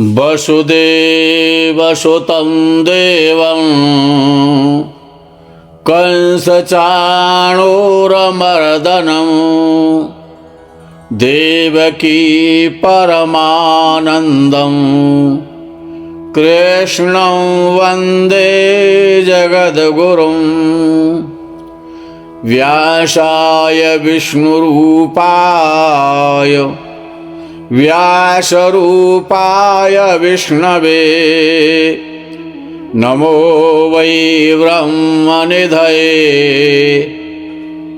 वसुदेवसुतं देवं कंसचाणूरमर्दनं देवकी परमानन्दं कृष्णं वन्दे जगद्गुरुं व्यासाय विष्णुरूपाय व्यासरूपाय विष्णवे नमो वै ब्रह्मनिधये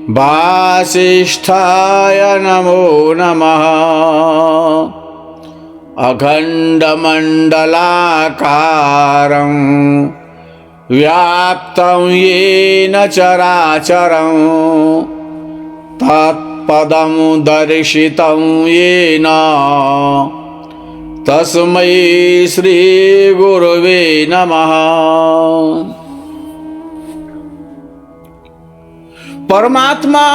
वासिष्ठाय नमो नमः। अखण्डमण्डलाकारं व्याप्तं येन चराचरं तत्पदं दर्शितं येन तस्मै श्री गुरुवे नमः। परमात्मा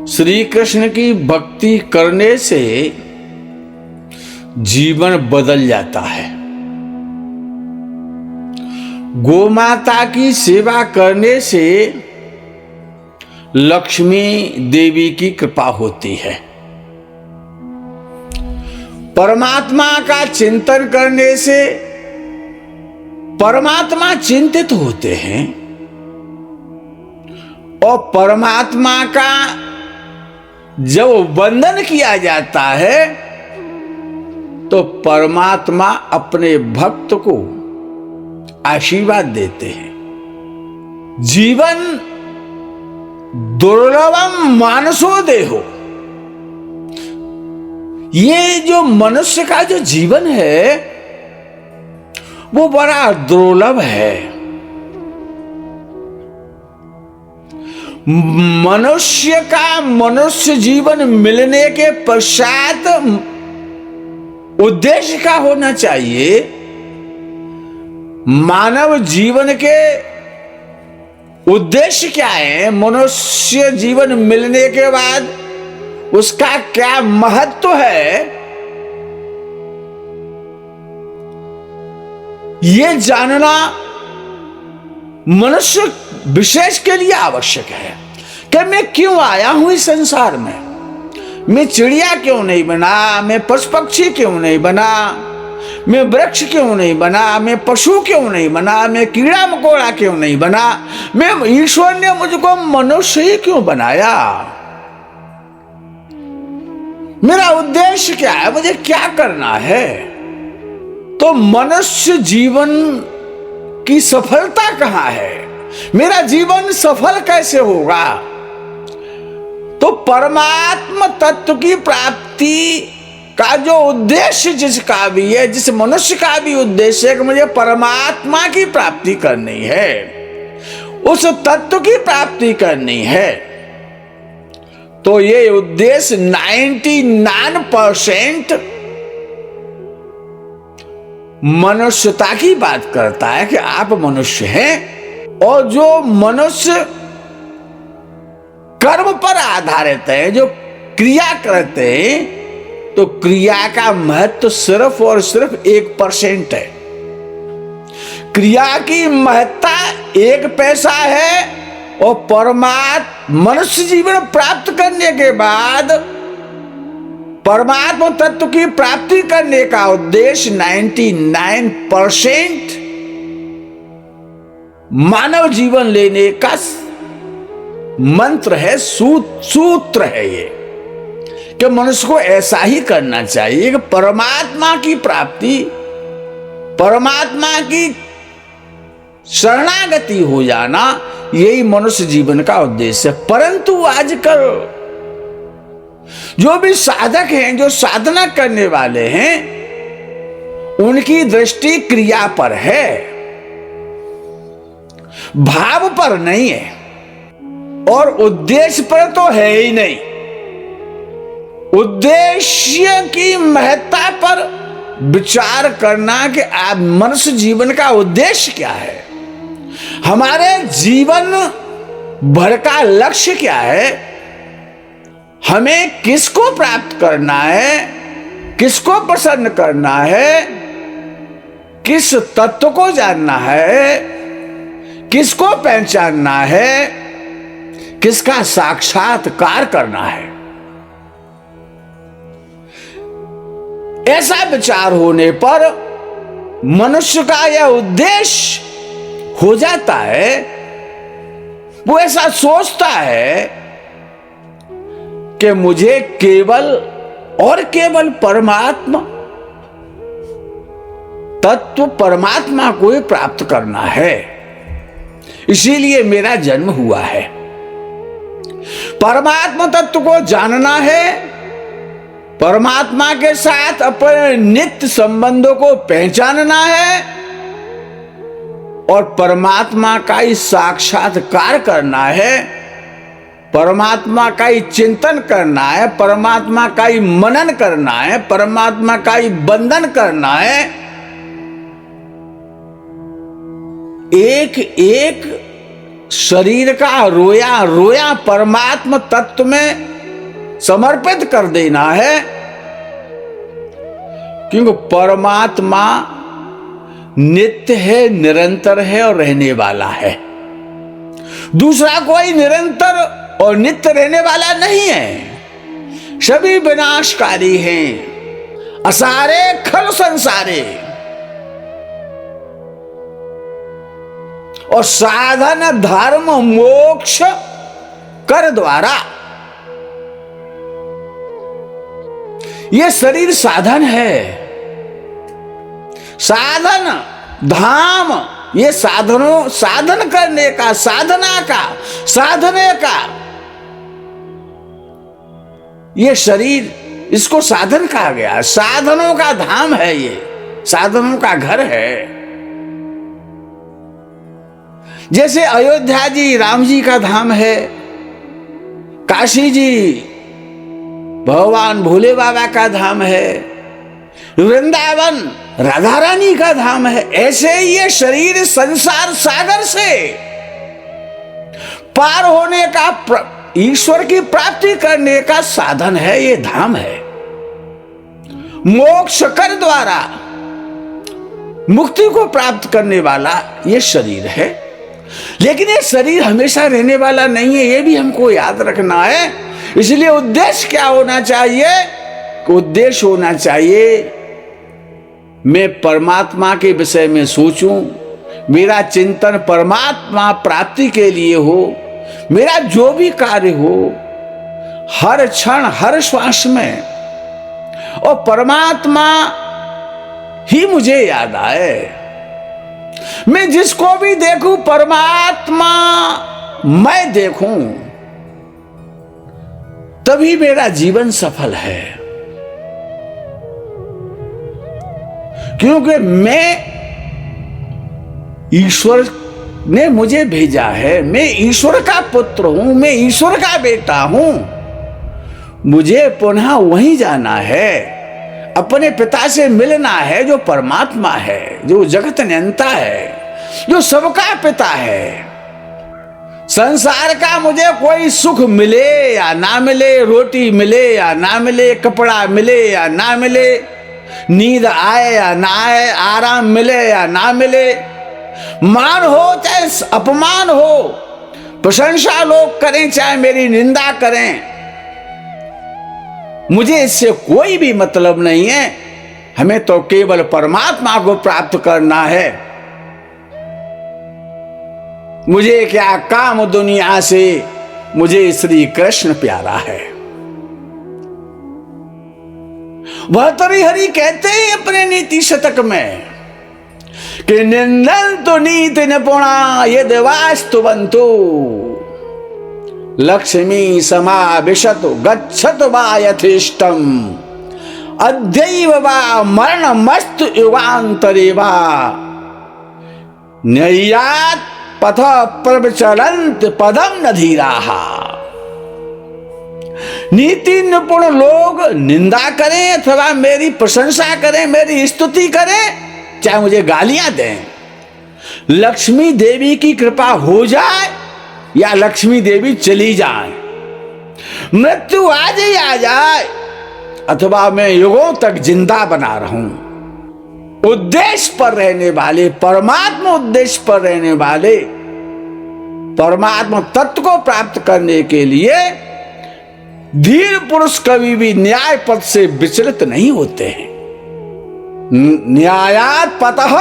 श्री कृष्ण की भक्ति करने से जीवन बदल जाता है। गोमाता की सेवा करने से लक्ष्मी देवी की कृपा होती है। परमात्मा का चिंतन करने से परमात्मा चिंतित होते हैं और परमात्मा का जब वंदन किया जाता है तो परमात्मा अपने भक्त को आशीर्वाद देते हैं। जीवन दुर्लभम मानसो देहो, ये जो मनुष्य का जो जीवन है वो बड़ा दुर्लभ है। मनुष्य का मनुष्य जीवन मिलने के पश्चात उद्देश्य का होना चाहिए। मानव जीवन के उद्देश्य क्या है? मनुष्य जीवन मिलने के बाद उसका क्या महत्व है, ये जानना मनुष्य विशेष के लिए आवश्यक है कि मैं क्यों आया हूं इस संसार में। मैं चिड़िया क्यों नहीं बना, मैं पशु पक्षी क्यों नहीं बना, मैं वृक्ष क्यों नहीं बना, मैं पशु क्यों नहीं बना, मैं कीड़ा मकोड़ा क्यों नहीं बना, मैं ईश्वर ने मुझको मनुष्य ही क्यों बनाया। मेरा उद्देश्य क्या है, मुझे क्या करना है। तो मनुष्य जीवन की सफलता कहां है, मेरा जीवन सफल कैसे होगा। तो परमात्मा तत्व की प्राप्ति का जो उद्देश्य जिसका भी है, जिस मनुष्य का भी उद्देश्य है कि मुझे परमात्मा की प्राप्ति करनी है, उस तत्व की प्राप्ति करनी है, तो ये उद्देश्य 99% मनुष्यता की बात करता है कि आप मनुष्य हैं। और जो मनुष्य कर्म पर आधारित है, जो क्रिया करते हैं, तो क्रिया का महत्व सिर्फ और सिर्फ 1% है। क्रिया की महत्ता 1 पैसा है और परमात्मा मनुष्य जीवन प्राप्त करने के बाद परमात्मा तत्व की प्राप्ति करने का उद्देश्य 99% मानव जीवन लेने का मंत्र है, सूत्र है ये, कि मनुष्य को ऐसा ही करना चाहिए कि परमात्मा की प्राप्ति, परमात्मा की शरणागति हो जाना, यही मनुष्य जीवन का उद्देश्य है। परंतु आजकल जो भी साधक हैं, जो साधना करने वाले हैं, उनकी दृष्टि क्रिया पर है, भाव पर नहीं है और उद्देश्य पर तो है ही नहीं। उद्देश्य की महत्ता पर विचार करना कि आप मनुष्य जीवन का उद्देश्य क्या है, हमारे जीवन भर का लक्ष्य क्या है, हमें किसको प्राप्त करना है, किसको प्रसन्न करना है, किस तत्व को जानना है, किसको पहचानना है, किसका साक्षात्कार करना है, ऐसा विचार होने पर मनुष्य का यह उद्देश्य हो जाता है। वो ऐसा सोचता है कि मुझे केवल और केवल परमात्मा तत्व, परमात्मा को ही प्राप्त करना है, इसीलिए मेरा जन्म हुआ है। परमात्मा तत्व को जानना है, परमात्मा के साथ अपने नित्य संबंधों को पहचानना है और परमात्मा का ही साक्षात्कार करना है, परमात्मा का ही चिंतन करना है, परमात्मा का ही मनन करना है, परमात्मा का ही बंधन करना है। एक एक शरीर का रोया रोया परमात्मा तत्व में समर्पित कर देना है, क्योंकि परमात्मा नित्य है, निरंतर है और रहने वाला है। दूसरा कोई निरंतर और नित्य रहने वाला नहीं है, सभी विनाशकारी हैं, असारे खल संसारे। और साधन धर्म मोक्ष कर द्वारा, ये शरीर साधन है, साधन धाम, ये साधनों, साधन करने का, साधना का, साधने का, ये शरीर, इसको साधन कहा गया। साधनों का धाम है, ये साधनों का घर है। जैसे अयोध्या जी राम जी का धाम है, काशी जी भगवान भोले बाबा का धाम है, वृंदावन राधा रानी का धाम है, ऐसे ही ये शरीर संसार सागर से पार होने का, ईश्वर की प्राप्ति करने का साधन है, ये धाम है। मोक्ष कर द्वारा मुक्ति को प्राप्त करने वाला ये शरीर है। लेकिन ये शरीर हमेशा रहने वाला नहीं है, ये भी हमको याद रखना है। इसलिए उद्देश्य क्या होना चाहिए? उद्देश्य होना चाहिए मैं परमात्मा के विषय में सोचूं, मेरा चिंतन परमात्मा प्राप्ति के लिए हो, मेरा जो भी कार्य हो हर क्षण हर श्वास में, और परमात्मा ही मुझे याद आए। मैं जिसको भी देखूं परमात्मा मैं देखूं, तभी मेरा जीवन सफल है। क्योंकि मैं, ईश्वर ने मुझे भेजा है, मैं ईश्वर का पुत्र हूं, मैं ईश्वर का बेटा हूं। मुझे पुनः वहीं जाना है, अपने पिता से मिलना है जो परमात्मा है, जो जगत नियंता है, जो सबका पिता है। संसार का मुझे कोई सुख मिले या ना मिले, रोटी मिले या ना मिले, कपड़ा मिले या ना मिले, नींद आए या ना आए, आराम मिले या ना मिले, मान हो चाहे अपमान हो, प्रशंसा लोग करें चाहे मेरी निंदा करें, मुझे इससे कोई भी मतलब नहीं है। हमें तो केवल परमात्मा को प्राप्त करना है। मुझे क्या काम दुनिया से, मुझे श्री कृष्ण प्यारा है। भर्तृहरि कहते हैं अपने नीति शतक में कि निंदन्तु नीति निपुणा यदि वास्तुवन्तु लक्ष्मी समाविशतु गच्छतु वा यथेष्टम अद्यैव वा मरणमस्तु युगान्तरे वा नैयात् पथ प्रचलन्त पदम न धीराः। नीति निपुण लोग निंदा करें अथवा मेरी प्रशंसा करें, मेरी स्तुति करें, चाहे मुझे गालियां दें, लक्ष्मी देवी की कृपा हो जाए या लक्ष्मी देवी चली जाए, मृत्यु आज ही आ जाए, अथवा मैं युगों तक जिंदा बना रहूं। उद्देश्य पर रहने वाले, परमात्मा उद्देश्य पर रहने वाले, परमात्मा तत्व को प्राप्त करने के लिए धीर पुरुष कभी भी न्याय पथ से विचलित नहीं होते हैं। न्यायात पतः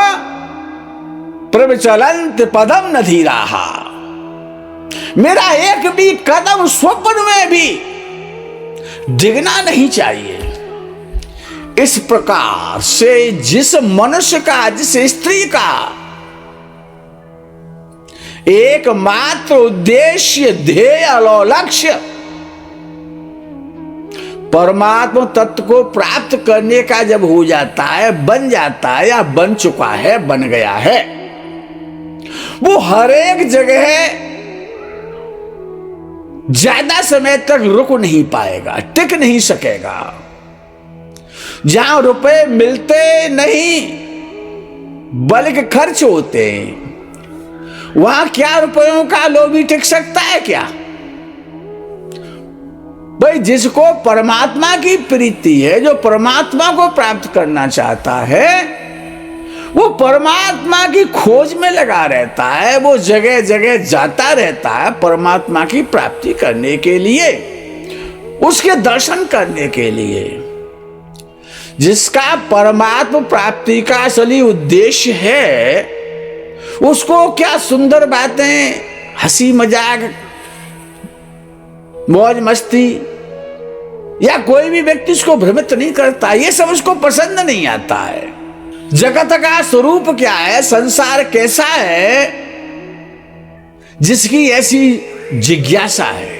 प्रविचलन्त पदम न धीराः। मेरा एक भी कदम स्वप्न में भी डिगना नहीं चाहिए। इस प्रकार से जिस मनुष्य का, जिस स्त्री का एकमात्र उद्देश्य, ध्येय और लक्ष्य परमात्मा तत्व को प्राप्त करने का जब हो जाता है, बन जाता है या बन चुका है, बन गया है, वो हर एक जगह ज्यादा समय तक रुक नहीं पाएगा, टिक नहीं सकेगा। जहां रुपए मिलते नहीं बल्कि खर्च होते हैं, वहां क्या रुपयों का लोभी टिक सकता है क्या? भाई, जिसको परमात्मा की प्रीति है, जो परमात्मा को प्राप्त करना चाहता है, वो परमात्मा की खोज में लगा रहता है, वो जगह जगह जाता रहता है परमात्मा की प्राप्ति करने के लिए, उसके दर्शन करने के लिए। जिसका परमात्मा प्राप्ति का असली उद्देश्य है, उसको क्या सुंदर बातें, हंसी मजाक, मौज मस्ती या कोई भी व्यक्ति उसको भ्रमित नहीं करता, ये सब उसको पसंद नहीं आता है। जगत का स्वरूप क्या है, संसार कैसा है, जिसकी ऐसी जिज्ञासा है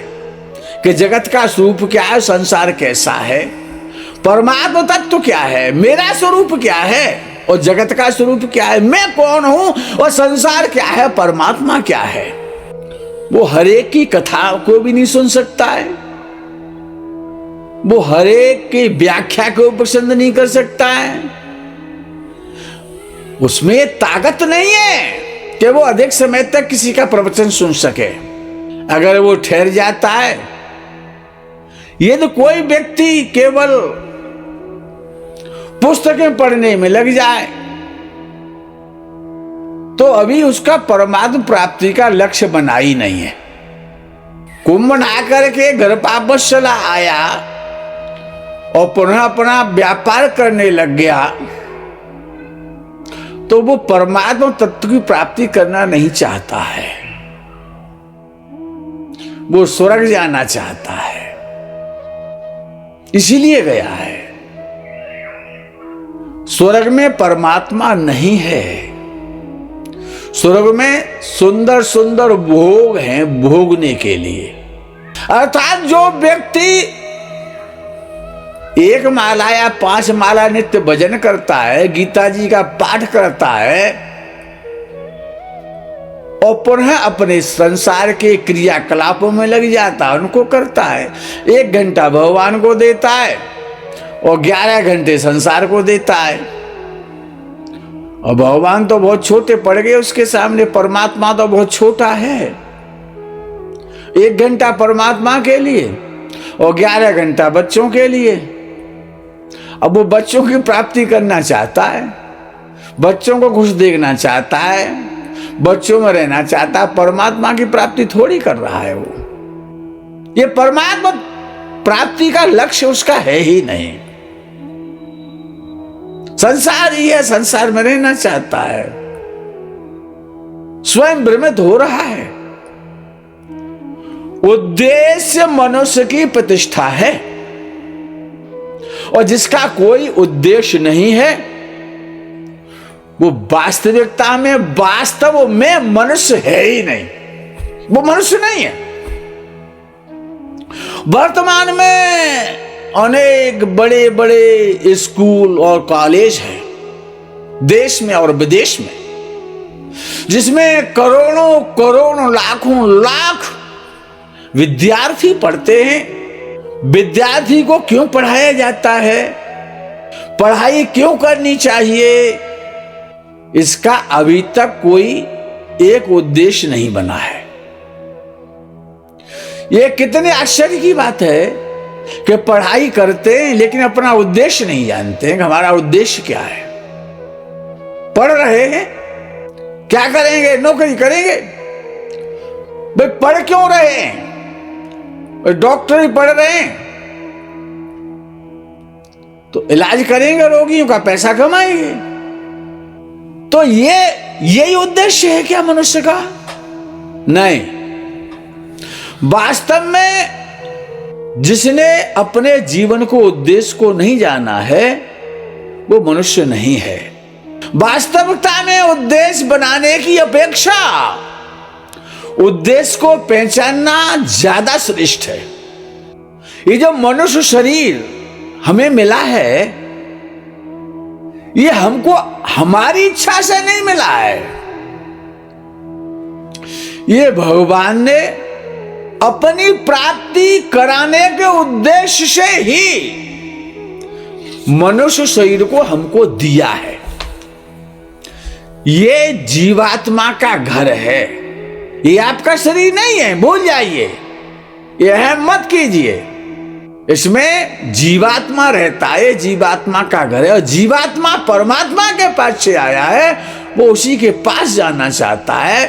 कि जगत का स्वरूप क्या है, संसार कैसा है, परमात्मा तत्व क्या है, मेरा स्वरूप क्या है और जगत का स्वरूप क्या है, मैं कौन हूं और संसार क्या है, परमात्मा क्या है, वो हरेक की कथा को भी नहीं सुन सकता है, वो हरेक की व्याख्या को पसंद नहीं कर सकता है। उसमें ताकत नहीं है कि वो अधिक समय तक किसी का प्रवचन सुन सके। अगर वो ठहर जाता है, यदि कोई व्यक्ति केवल पुस्तकें पढ़ने में लग जाए, तो अभी उसका परमात्मा प्राप्ति का लक्ष्य बना ही नहीं है। कुंभ नहा करके घर वापस चला आया और पुनः अपना व्यापार करने लग गया, तो वो परमात्मा तत्व की प्राप्ति करना नहीं चाहता है, वो स्वर्ग जाना चाहता है, इसीलिए गया है। स्वर्ग में परमात्मा नहीं है, स्वर्ग में सुंदर सुंदर भोग हैं भोगने के लिए। अर्थात जो व्यक्ति 1 माला या 5 माला नित्य भजन करता है, गीता जी का पाठ करता है और पुनः अपने संसार के क्रियाकलापों में लग जाता है, उनको करता है, 1 घंटा भगवान को देता है और 11 घंटे संसार को देता है, और भगवान तो बहुत छोटे पड़ गए उसके सामने, परमात्मा तो बहुत छोटा है। 1 घंटा परमात्मा के लिए और 11 घंटा बच्चों के लिए। अब वो बच्चों की प्राप्ति करना चाहता है, बच्चों को खुश देखना चाहता है, बच्चों में रहना चाहता है, परमात्मा की प्राप्ति थोड़ी कर रहा है वो। ये परमात्मा प्राप्ति का लक्ष्य उसका है ही नहीं, संसार ही है, संसार में रहना चाहता है, स्वयं भ्रमित हो रहा है। उद्देश्य मनुष्य की प्रतिष्ठा है, और जिसका कोई उद्देश्य नहीं है, वो वास्तविकता में, वास्तव में मनुष्य है ही नहीं, वो मनुष्य नहीं है। वर्तमान में अनेक बड़े बड़े स्कूल और कॉलेज हैं देश में और विदेश में, जिसमें करोड़ों करोड़ लाखों लाख विद्यार्थी पढ़ते हैं। विद्यार्थी को क्यों पढ़ाया जाता है, पढ़ाई क्यों करनी चाहिए, इसका अभी तक कोई एक उद्देश्य नहीं बना है। यह कितने आश्चर्य की बात है कि पढ़ाई करते हैं लेकिन अपना उद्देश्य नहीं जानते हैं कि हमारा उद्देश्य क्या है। पढ़ रहे हैं, क्या करेंगे? नौकरी करेंगे। भाई पढ़ क्यों रहे हैं? डॉक्टर ही पढ़ रहे हैं तो इलाज करेंगे, रोगियों का पैसा कमाएंगे। तो यही उद्देश्य है क्या मनुष्य का? नहीं। वास्तव में जिसने अपने जीवन को उद्देश्य को नहीं जाना है वो मनुष्य नहीं है। वास्तविकता में उद्देश्य बनाने की अपेक्षा उद्देश्य को पहचानना ज्यादा श्रेष्ठ है। ये जो मनुष्य शरीर हमें मिला है ये हमको हमारी इच्छा से नहीं मिला है। ये भगवान ने अपनी प्राप्ति कराने के उद्देश्य से ही मनुष्य शरीर को हमको दिया है। ये जीवात्मा का घर है, ये आपका शरीर नहीं है, भूल जाइए, यह मत कीजिए। इसमें जीवात्मा रहता है, जीवात्मा का घर है और जीवात्मा परमात्मा के पास से आया है, वो उसी के पास जाना चाहता है।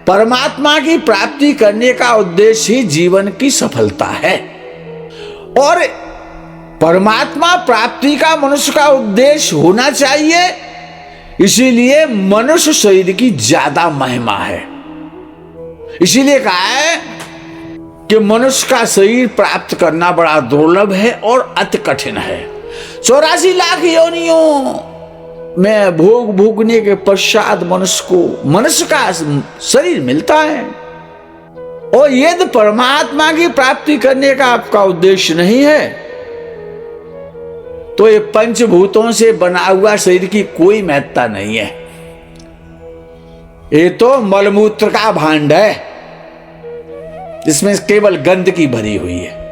परमात्मा की प्राप्ति करने का उद्देश्य ही जीवन की सफलता है और परमात्मा प्राप्ति का मनुष्य का उद्देश्य होना चाहिए। इसीलिए मनुष्य शरीर की ज्यादा महिमा है। इसीलिए कहा है कि मनुष्य का शरीर प्राप्त करना बड़ा दुर्लभ है और अति कठिन है। 84 लाख योनियों में भोग भोगने के पश्चात मनुष्य को मनुष्य का शरीर मिलता है। और यदि परमात्मा की प्राप्ति करने का आपका उद्देश्य नहीं है तो ये पंचभूतों से बना हुआ शरीर की कोई महत्ता नहीं है। ये तो मलमूत्र का भांड है जिसमें केवल गंदगी भरी हुई है।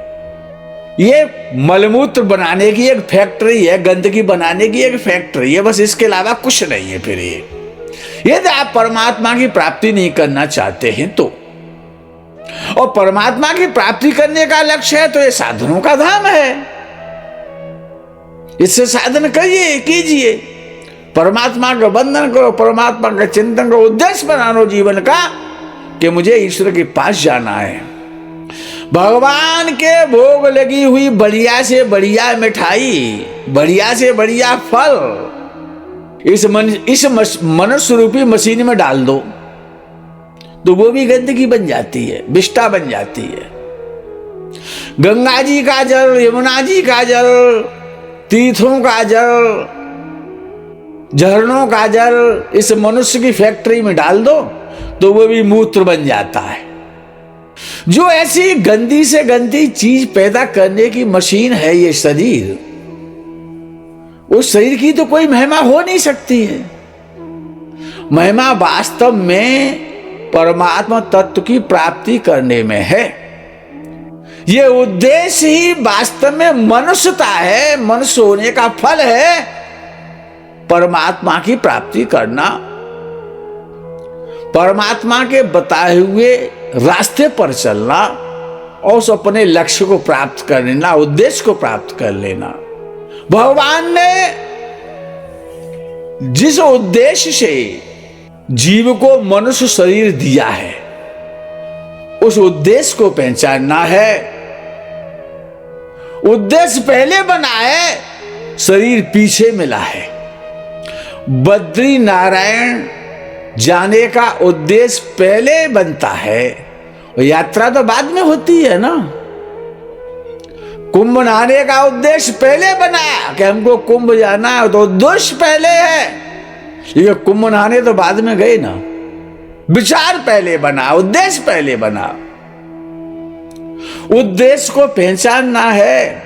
ये मलमूत्र बनाने की एक फैक्ट्री है, गंदगी बनाने की एक फैक्ट्री है, बस इसके अलावा कुछ नहीं है। फिर ये यदि आप परमात्मा की प्राप्ति नहीं करना चाहते हैं तो, और परमात्मा की प्राप्ति करने का लक्ष्य है तो ये साधनों का धाम है। इससे साधन करिए, कीजिए, परमात्मा का बंधन करो, परमात्मा का चिंतन करो, उद्देश्य बना लो जीवन का कि मुझे ईश्वर के पास जाना है। भगवान के भोग लगी हुई बढ़िया से बढ़िया मिठाई, बढ़िया से बढ़िया फल इस मनुष्य रूपी मशीन में डाल दो तो वो भी गंदगी बन जाती है, विष्ठा बन जाती है। गंगा जी का जल, यमुना जी का जल, तीर्थों का जल, झरनों का जल इस मनुष्य की फैक्ट्री में डाल दो तो वो भी मूत्र बन जाता है। जो ऐसी गंदी से गंदी चीज पैदा करने की मशीन है ये शरीर, उस शरीर की तो कोई महिमा हो नहीं सकती है। महिमा वास्तव में परमात्मा तत्व की प्राप्ति करने में है। ये उद्देश्य ही वास्तव में मनुष्यता है, मनुष्य होने का फल है परमात्मा की प्राप्ति करना, परमात्मा के बताए हुए रास्ते पर चलना और उस अपने लक्ष्य को प्राप्त कर लेना, उद्देश्य को प्राप्त कर लेना। भगवान ने जिस उद्देश्य से जीव को मनुष्य शरीर दिया है उस उद्देश्य को पहचानना है। उद्देश्य पहले बना है, शरीर पीछे मिला है। बद्री नारायण जाने का उद्देश्य पहले बनता है और यात्रा तो बाद में होती है ना। कुंभ नहाने का उद्देश्य पहले बनाया कि हमको कुंभ जाना है तो उद्देश्य पहले है, ये कुंभ नहाने तो बाद में गए ना। विचार पहले बना, उद्देश्य पहले बना। उद्देश्य को पहचानना है,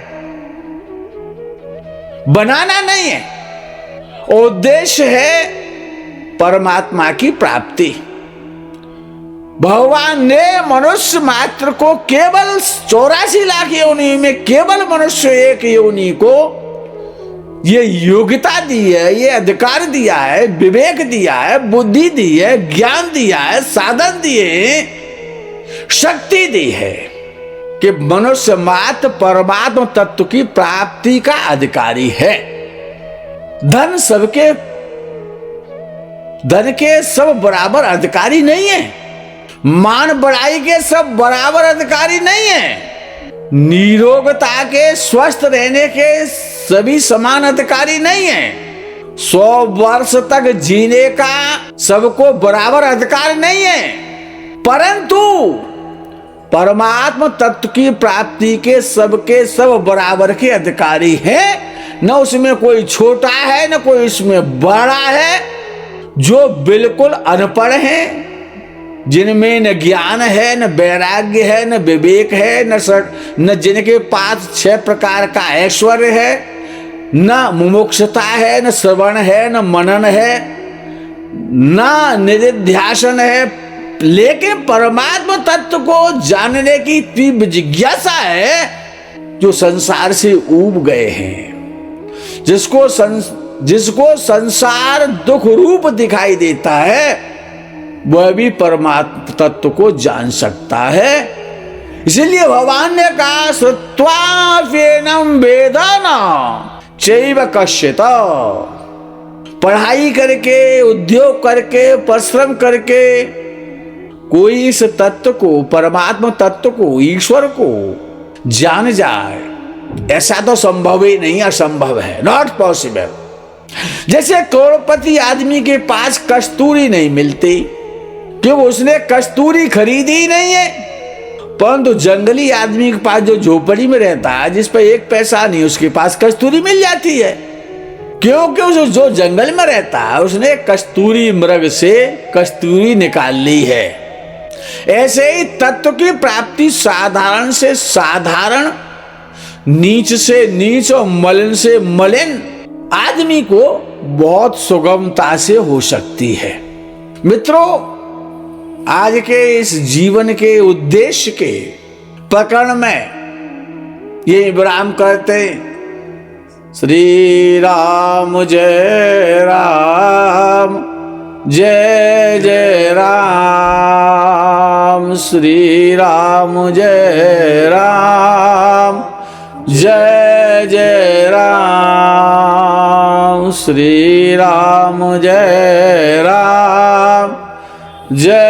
बनाना नहीं है। उद्देश्य है परमात्मा की प्राप्ति। भगवान ने मनुष्य मात्र को केवल 84 लाख योनि में केवल मनुष्य एक योनि को ये योग्यता दी है, ये अधिकार दिया है, विवेक दिया है, बुद्धि दी है, ज्ञान दिया है, साधन दिए, शक्ति दी है कि मनुष्य मात्र परमात्मा तत्व की प्राप्ति का अधिकारी है। धन के सब बराबर अधिकारी नहीं है। मान बढ़ाई के सब बराबर अधिकारी नहीं है। निरोगता के, स्वस्थ रहने के सभी समान अधिकारी नहीं है। 100 वर्ष तक जीने का सबको बराबर अधिकार नहीं है। परंतु परमात्मा तत्व की प्राप्ति के सबके सब बराबर के अधिकारी हैं। न उसमें कोई छोटा है न कोई इसमें बड़ा है। जो बिल्कुल अनपढ़ हैं, जिनमें न ज्ञान है, न वैराग्य है, न विवेक है, न जिनके पास 6 प्रकार का ऐश्वर्य है, न मुमुक्षुता है, न श्रवण है, न मनन है, न निधिध्यासन है, लेकिन परमात्मा तत्व को जानने की तीव्र जिज्ञासा है, जो संसार से ऊब गए हैं। जिसको संसार दुख रूप दिखाई देता है, वह भी परमात्मा तत्व को जान सकता है। इसलिए भगवान ने कहा श्रुत्वाप्येनं वेदाना चैव कश्चित्। पढ़ाई करके, उद्योग करके, परिश्रम करके कोई इस तत्व को, परमात्मा तत्व को, ईश्वर को जान जाए, ऐसा तो संभव ही नहीं, असंभव है, नॉट पॉसिबल। जैसे करोड़पति आदमी के पास कस्तूरी नहीं मिलती क्योंकि उसने कस्तूरी खरीदी ही नहीं है, परंतु जंगली आदमी के पास जो झोपड़ी में रहता है, जिस पर 1 पैसा नहीं, उसके पास कस्तूरी मिल जाती है, क्योंकि उस जो जंगल में रहता है उसने कस्तूरी मृग से कस्तूरी निकाल ली है। ऐसे ही तत्व की प्राप्ति साधारण से साधारण, नीच से नीच और मलिन से मलिन आदमी को बहुत सुगमता से हो सकती है। मित्रों, आज के इस जीवन के उद्देश्य के प्रकरण में ये विराम करते। श्री राम जय राम, जय जय राम। श्री राम जय राम, जय जय राम। श्री राम जय राम, जय